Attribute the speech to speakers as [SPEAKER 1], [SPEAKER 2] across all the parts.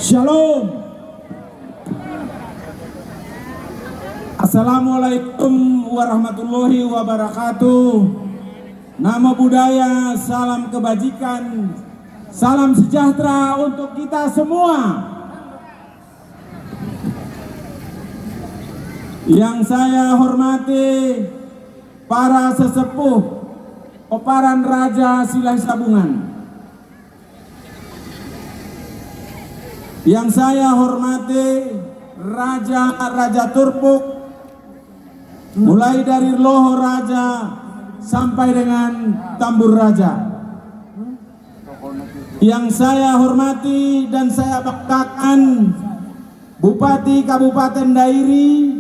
[SPEAKER 1] Shalom. Assalamualaikum warahmatullahi wabarakatuh. Nama budaya, salam kebajikan, salam sejahtera untuk kita semua. Yang saya hormati para sesepuh Peparan Raja Silai Sabungan. Yang saya hormati Raja Turpuk, mulai dari Loho Raja sampai dengan Tambur Raja. Yang saya hormati dan saya banggakan Bupati Kabupaten Dairi,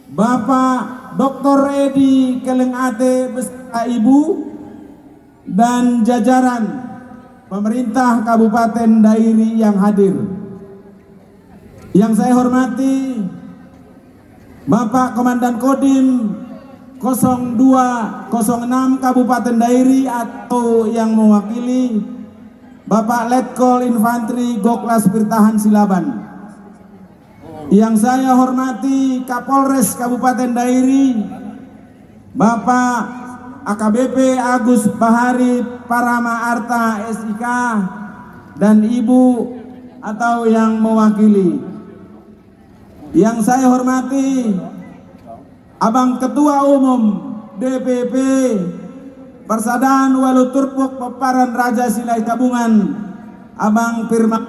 [SPEAKER 1] Bapak Dr. Edi Keleng Ate beserta Ibu dan jajaran pemerintah Kabupaten Dairi yang hadir. Yang saya hormati Bapak Komandan Kodim 0206 Kabupaten Dairi atau yang mewakili Bapak Letkol Infanteri Goklas Bertahan Silaban. Yang saya hormati Kapolres Kabupaten Dairi Bapak AKBP Agus Bahari Parama Arta SIK dan Ibu atau yang mewakili. Yang saya hormati Abang Ketua Umum DPP Persaudaraan Walu Turpuk Peparan Raja Silai Sabungan, Abang Firman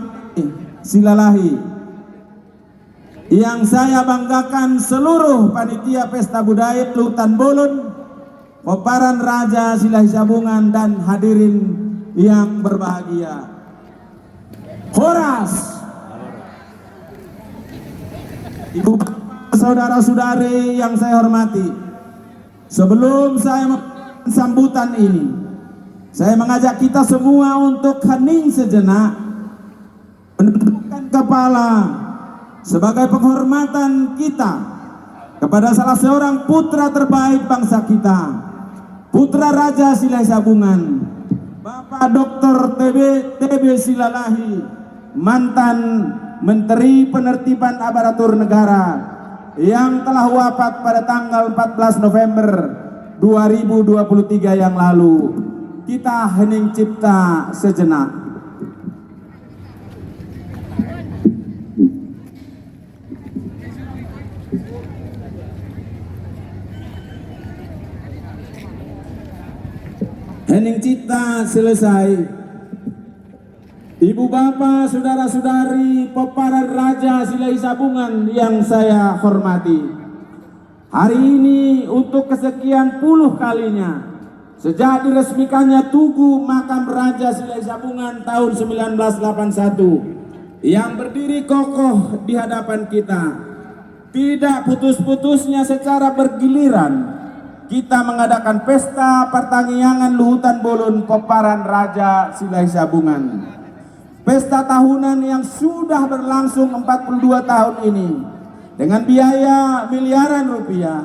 [SPEAKER 1] Silalahi. Yang saya banggakan seluruh panitia pesta budaya Lutan Bolon Peparan Raja Silai Sabungan dan hadirin yang berbahagia. Horas, Ibu, saudara-saudari yang saya hormati, sebelum saya sambutan ini, saya mengajak kita semua untuk hening sejenak, menundukkan kepala sebagai penghormatan kita kepada salah seorang putra terbaik bangsa kita, putra Raja Silai Sabungan, Bapak Dr. TB Silalahi, mantan Menteri Penertiban Aparatur Negara yang telah wafat pada tanggal 14 November 2023 yang lalu. Kita hening cipta sejenak. Hening cipta selesai. Ibu bapak, saudara-saudari Peparan Raja Silai Sabungan yang saya hormati, hari ini untuk kesekian puluh kalinya sejak diresmikannya Tugu Makam Raja Silai Sabungan tahun 1981 yang berdiri kokoh di hadapan kita, tidak putus-putusnya secara bergiliran kita mengadakan pesta pertanggiangan Luhutan Bolon Peparan Raja Silai Sabungan. Pesta tahunan yang sudah berlangsung 42 tahun ini dengan biaya miliaran rupiah,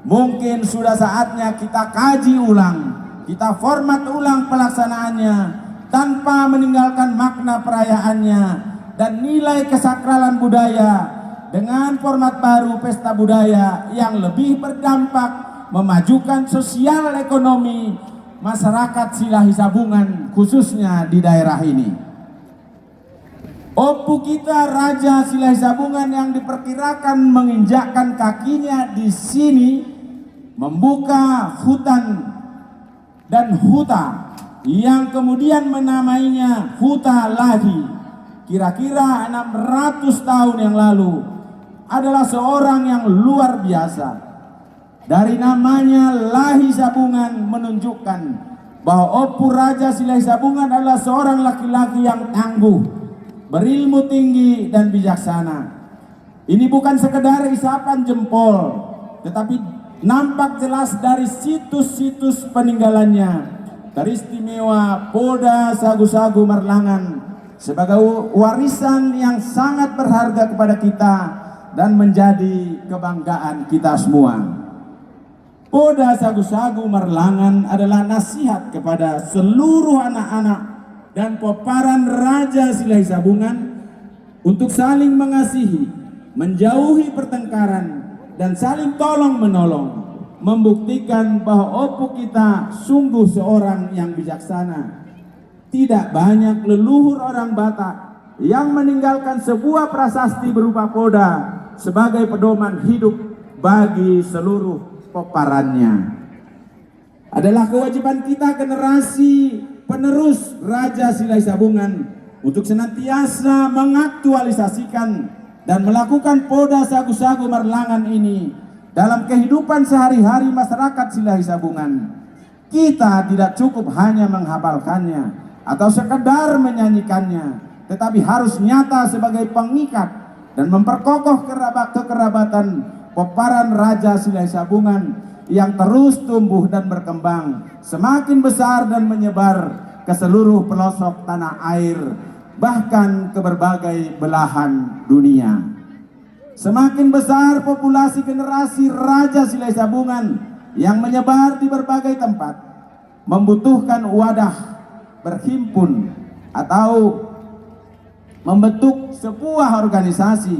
[SPEAKER 1] mungkin sudah saatnya kita kaji ulang, kita format ulang pelaksanaannya tanpa meninggalkan makna perayaannya dan nilai kesakralan budaya dengan format baru pesta budaya yang lebih berdampak memajukan sosial ekonomi masyarakat Silai Sabungan khususnya di daerah ini. Opu kita Raja Silai Sabungan yang diperkirakan menginjakkan kakinya di sini membuka hutan dan huta yang kemudian menamainya Huta Lahi kira-kira 600 tahun yang lalu adalah seorang yang luar biasa. Dari namanya Lahi Sabungan menunjukkan bahwa Opu Raja Silai Sabungan adalah seorang laki-laki yang tangguh, berilmu tinggi dan bijaksana. Ini bukan sekedar isapan jempol, tetapi nampak jelas dari situs-situs peninggalannya. Teristimewa Polda Sagu-Sagu Marlangan sebagai warisan yang sangat berharga kepada kita dan menjadi kebanggaan kita semua. Polda Sagu-Sagu Marlangan adalah nasihat kepada seluruh anak-anak dan peparan Raja Silai Sabungan untuk saling mengasihi, menjauhi pertengkaran, dan saling tolong-menolong, membuktikan bahwa Opu kita sungguh seorang yang bijaksana. Tidak banyak leluhur orang Batak yang meninggalkan sebuah prasasti berupa poda sebagai pedoman hidup bagi seluruh peparannya. Adalah kewajiban kita generasi penerus Raja Silai Sabungan untuk senantiasa mengaktualisasikan dan melakukan poda sagu-sagu Marlangan ini dalam kehidupan sehari-hari masyarakat Silai Sabungan. Kita tidak cukup hanya menghafalkannya atau sekedar menyanyikannya, tetapi harus nyata sebagai pengikat dan memperkokoh kekerabatan peparan Raja Silai Sabungan yang terus tumbuh dan berkembang, semakin besar dan menyebar ke seluruh pelosok tanah air, bahkan ke berbagai belahan dunia. Semakin besar populasi generasi Raja Silai Sabungan yang menyebar di berbagai tempat, membutuhkan wadah berhimpun atau membentuk sebuah organisasi,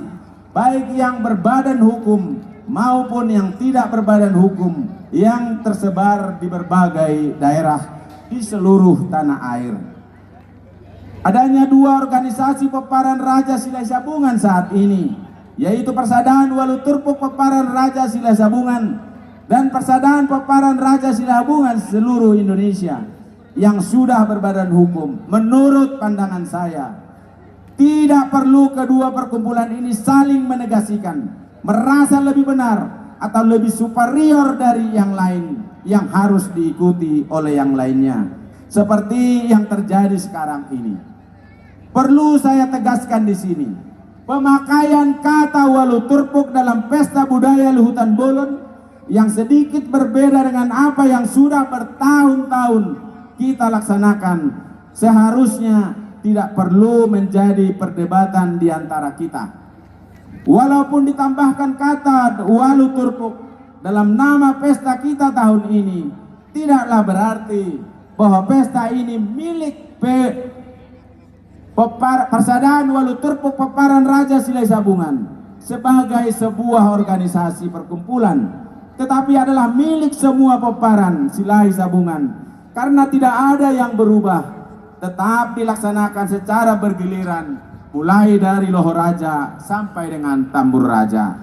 [SPEAKER 1] baik yang berbadan hukum maupun yang tidak berbadan hukum, yang tersebar di berbagai daerah di seluruh tanah air. Adanya dua organisasi peparan Raja Silai Sabungan saat ini, yaitu Persaudaraan Waluturpuk Peparan Raja Silai Sabungan dan Persaudaraan Peparan Raja Silai Sabungan seluruh Indonesia, yang sudah berbadan hukum. Menurut pandangan saya, tidak perlu kedua perkumpulan ini saling menegasikan, merasa lebih benar atau lebih superior dari yang lain yang harus diikuti oleh yang lainnya, seperti yang terjadi sekarang ini. Perlu saya tegaskan di sini, pemakaian kata Waluturpuk dalam pesta budaya Luhutan Bolon yang sedikit berbeda dengan apa yang sudah bertahun-tahun kita laksanakan, seharusnya tidak perlu menjadi perdebatan di antara kita. Walaupun ditambahkan kata Waluturpuk dalam nama pesta kita tahun ini, tidaklah berarti bahwa pesta ini milik Persaudaraan Waluturpuk Peparan Raja Silai Sabungan sebagai sebuah organisasi perkumpulan, tetapi adalah milik semua peparan Silai Sabungan, karena tidak ada yang berubah, tetap dilaksanakan secara bergiliran, mulai dari Lohor Raja sampai dengan Tambur Raja.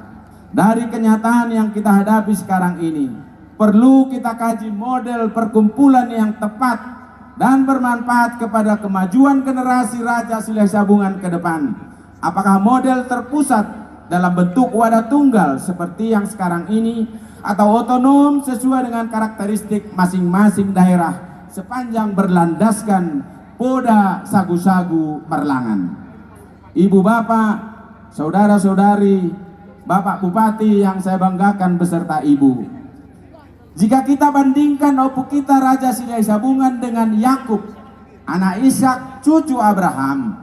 [SPEAKER 1] Dari kenyataan yang kita hadapi sekarang ini, perlu kita kaji model perkumpulan yang tepat dan bermanfaat kepada kemajuan generasi Raja Silai Sabungan ke depan. Apakah model terpusat dalam bentuk wadah tunggal seperti yang sekarang ini, atau otonom sesuai dengan karakteristik masing-masing daerah sepanjang berlandaskan poda sagu-sagu Marlangan. Ibu bapak, saudara-saudari, Bapak Bupati yang saya banggakan beserta Ibu, jika kita bandingkan Opu kita Raja Silai Sabungan dengan Yakub, anak Ishak, cucu Abraham,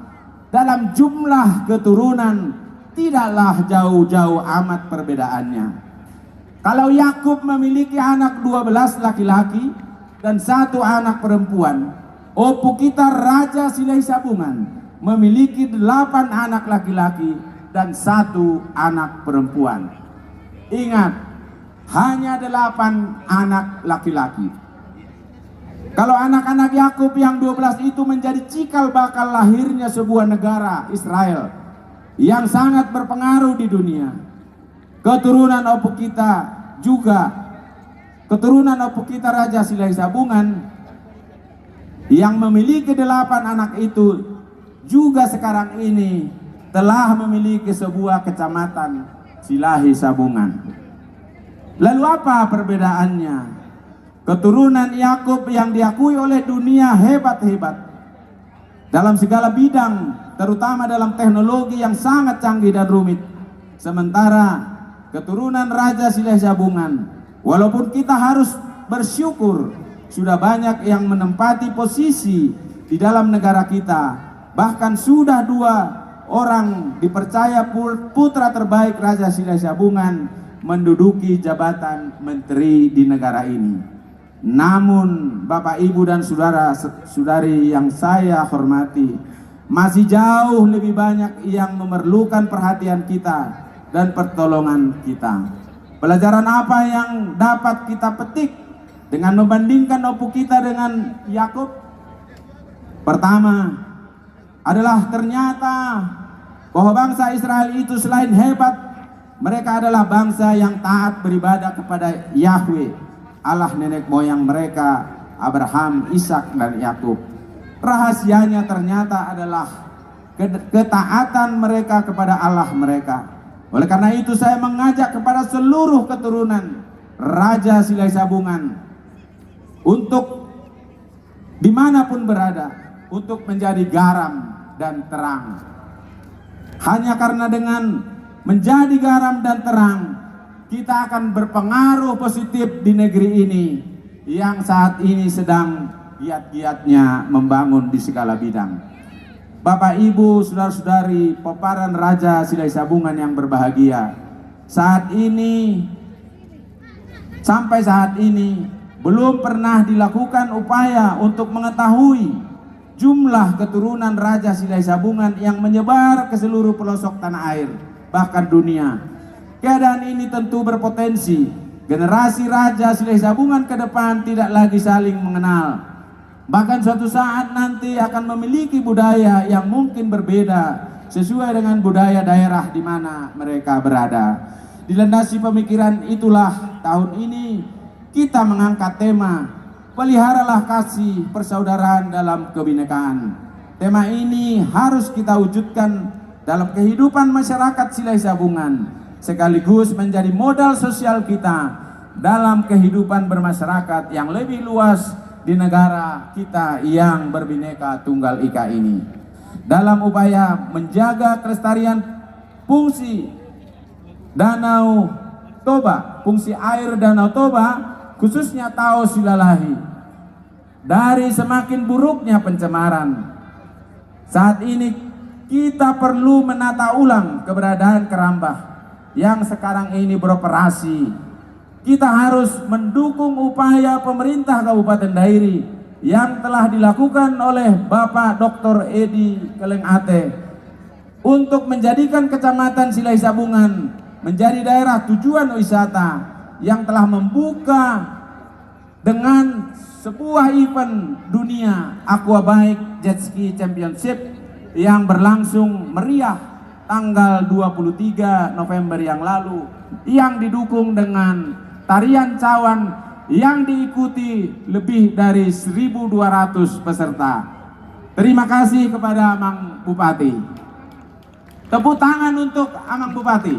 [SPEAKER 1] dalam jumlah keturunan tidaklah jauh-jauh amat perbedaannya. Kalau Yakub memiliki anak 12 laki-laki dan 1 anak perempuan, Opu kita Raja Silai Sabungan memiliki 8 anak laki-laki dan 1 anak perempuan. Ingat, hanya 8 anak laki-laki. Kalau anak-anak Yakub yang 12 itu menjadi cikal bakal lahirnya sebuah negara Israel yang sangat berpengaruh di dunia. Keturunan Opu kita juga, keturunan Opu kita Raja Silai Sabungan yang memiliki 8 anak itu juga sekarang ini telah memiliki sebuah kecamatan Silai Sabungan. Lalu apa perbedaannya? Keturunan Yakub yang diakui oleh dunia hebat-hebat dalam segala bidang, terutama dalam teknologi yang sangat canggih dan rumit. Sementara keturunan Raja Silai Sabungan, walaupun kita harus bersyukur sudah banyak yang menempati posisi di dalam negara kita, bahkan sudah 2 orang dipercaya putra terbaik Raja Silai Sabungan menduduki jabatan menteri di negara ini. Namun Bapak Ibu dan saudara-saudari yang saya hormati, Masih jauh lebih banyak yang memerlukan perhatian kita dan pertolongan kita. Pelajaran apa yang dapat kita petik dengan membandingkan opuk kita dengan Yakub? Pertama adalah ternyata bahwa bangsa Israel itu selain hebat, mereka adalah bangsa yang taat beribadah kepada Yahweh, Allah nenek moyang mereka, Abraham, Ishak, dan Yakub. Rahasianya ternyata adalah ketaatan mereka kepada Allah mereka. Oleh karena itu saya mengajak kepada seluruh keturunan Raja Silai Sabungan untuk dimanapun berada, untuk menjadi garam dan terang. Hanya karena dengan menjadi garam dan terang, kita akan berpengaruh positif di negeri ini yang saat ini sedang giat-giatnya membangun di segala bidang. Bapak, Ibu, saudara-saudari, peparan Raja Silai Sabungan yang berbahagia, sampai saat ini belum pernah dilakukan upaya untuk mengetahui jumlah keturunan Raja Silai Sabungan yang menyebar ke seluruh pelosok tanah air, bahkan dunia. Keadaan ini tentu berpotensi generasi Raja Silai Sabungan ke depan tidak lagi saling mengenal. Bahkan suatu saat nanti akan memiliki budaya yang mungkin berbeda sesuai dengan budaya daerah di mana mereka berada. Dilandasi pemikiran itulah tahun ini kita mengangkat tema peliharalah kasih persaudaraan dalam kebinekaan. Tema ini harus kita wujudkan dalam kehidupan masyarakat Silai Sabungan, sekaligus menjadi modal sosial kita dalam kehidupan bermasyarakat yang lebih luas di negara kita yang berbineka tunggal ika ini. Dalam upaya menjaga kelestarian fungsi Danau Toba, fungsi air Danau Toba, khususnya Tao Silalahi, dari semakin buruknya pencemaran, saat ini kita perlu menata ulang keberadaan Kerambah yang sekarang ini beroperasi. Kita harus mendukung upaya pemerintah Kabupaten Dairi yang telah dilakukan oleh Bapak Dr. Edi Kelengate untuk menjadikan Kecamatan Silai Sabungan menjadi daerah tujuan wisata yang telah membuka dengan sebuah event dunia Aquabike Jet Ski Championship yang berlangsung meriah tanggal 23 November yang lalu, yang didukung dengan tarian cawan yang diikuti lebih dari 1.200 peserta. Terima kasih kepada Amang Bupati. Tepuk tangan untuk Amang Bupati.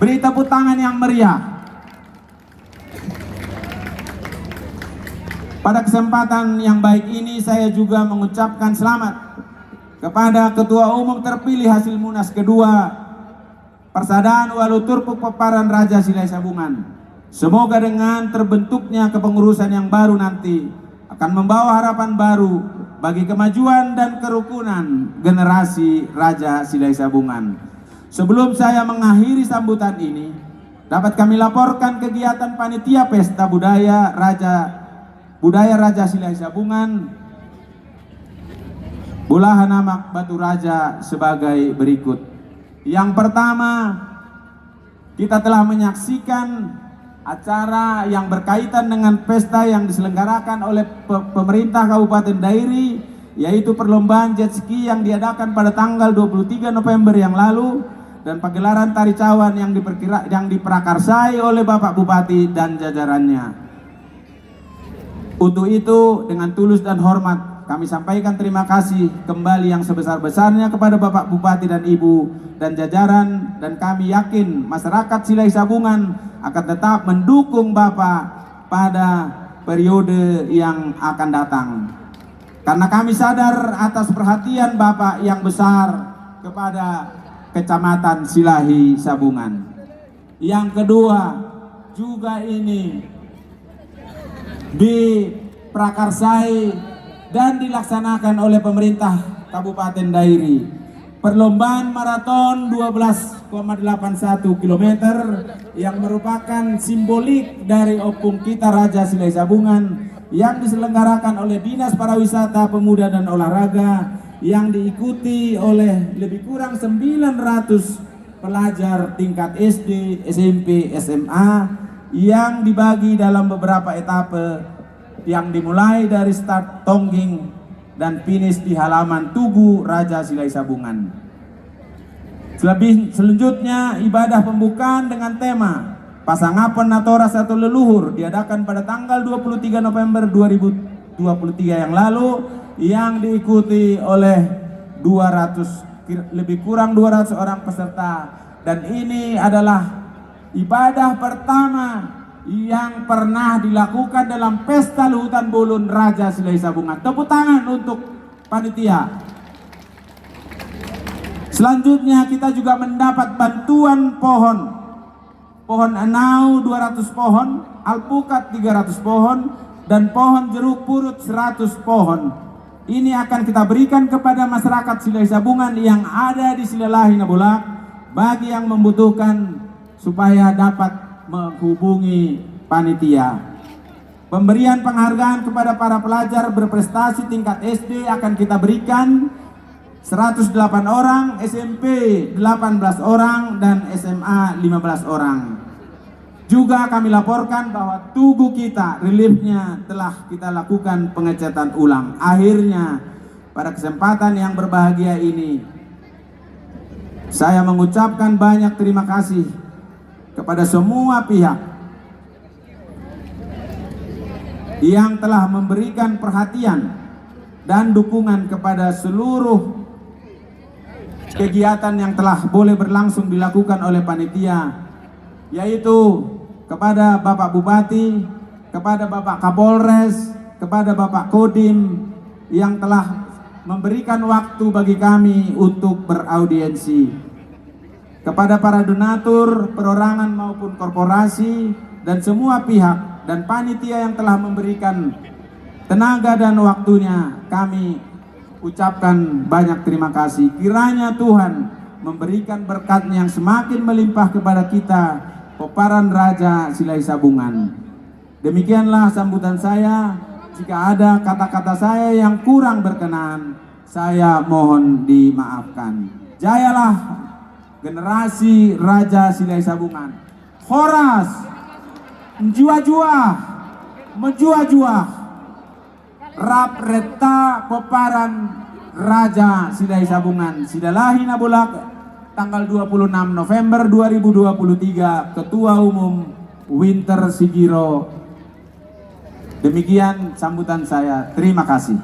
[SPEAKER 1] Beri tepuk tangan yang meriah. Pada kesempatan yang baik ini saya juga mengucapkan selamat kepada Ketua Umum terpilih hasil Munas kedua Persaudaraan Waluturpuk Peparan Raja Silai Sabungan. Semoga dengan terbentuknya kepengurusan yang baru nanti akan membawa harapan baru bagi kemajuan dan kerukunan generasi Raja Silai Sabungan. Sebelum saya mengakhiri sambutan ini, dapat kami laporkan kegiatan panitia Pesta Budaya Raja Silai Sabungan Bulahan Amak Batu Raja sebagai berikut. Yang pertama, kita telah menyaksikan acara yang berkaitan dengan pesta yang diselenggarakan oleh pemerintah Kabupaten Dairi, yaitu perlombaan jet ski yang diadakan pada tanggal 23 November yang lalu dan pagelaran tari cawan yang diprakarsai oleh Bapak Bupati dan jajarannya. Untuk itu, dengan tulus dan hormat kami sampaikan terima kasih kembali yang sebesar-besarnya kepada Bapak Bupati dan Ibu dan jajaran, dan kami yakin masyarakat Silai Sabungan akan tetap mendukung Bapak pada periode yang akan datang. Karena kami sadar atas perhatian Bapak yang besar kepada Kecamatan Silai Sabungan. Yang kedua, juga ini diprakarsai dan dilaksanakan oleh pemerintah Kabupaten Dairi. Perlombaan maraton 12,81 km yang merupakan simbolik dari opung kita Raja Silai Sabungan yang diselenggarakan oleh Dinas Pariwisata, Pemuda dan Olahraga yang diikuti oleh lebih kurang 900 pelajar tingkat SD, SMP, SMA yang dibagi dalam beberapa etape yang dimulai dari start Tongging dan finish di halaman Tugu Raja Silai Sabungan. Selanjutnya ibadah pembukaan dengan tema Pasangapan Natora Satu Leluhur diadakan pada tanggal 23 November 2023 yang lalu yang diikuti oleh lebih kurang 200 orang peserta, dan ini adalah ibadah pertama yang pernah dilakukan dalam Pesta Luhutan Bolon Raja Silai Sabungan. Tepuk tangan untuk panitia. Selanjutnya kita juga mendapat bantuan pohon anau 200 pohon, alpukat 300 pohon, dan pohon jeruk purut 100 pohon. Ini akan kita berikan kepada masyarakat Silai Sabungan yang ada di Silalahi Nabolak bagi yang membutuhkan supaya dapat menghubungi panitia. Pemberian penghargaan kepada para pelajar berprestasi tingkat SD akan kita berikan 108 orang, SMP 18 orang, dan SMA 15 orang. Juga kami laporkan bahwa tugu kita reliefnya telah kita lakukan pengecatan ulang. Akhirnya pada kesempatan yang berbahagia ini saya mengucapkan banyak terima kasih kepada semua pihak yang telah memberikan perhatian dan dukungan kepada seluruh kegiatan yang telah boleh berlangsung dilakukan oleh panitia, yaitu kepada Bapak Bupati, kepada Bapak Kapolres, kepada Bapak Kodim yang telah memberikan waktu bagi kami untuk beraudiensi, kepada para donatur, perorangan maupun korporasi, dan semua pihak dan panitia yang telah memberikan tenaga dan waktunya. Kami ucapkan banyak terima kasih. Kiranya Tuhan memberikan berkat-Nya yang semakin melimpah kepada kita, Peparan Raja Silai Sabungan. Demikianlah sambutan saya. Jika ada kata-kata saya yang kurang berkenan, saya mohon dimaafkan. Jayalah generasi Raja Silai Sabungan. Horas, menjua-jua, Rap Reta Peparan Raja Silai Sabungan Sidalahi Nabolak tanggal 26 November 2023, Ketua Umum Winter Sigiro. Demikian sambutan saya. Terima kasih.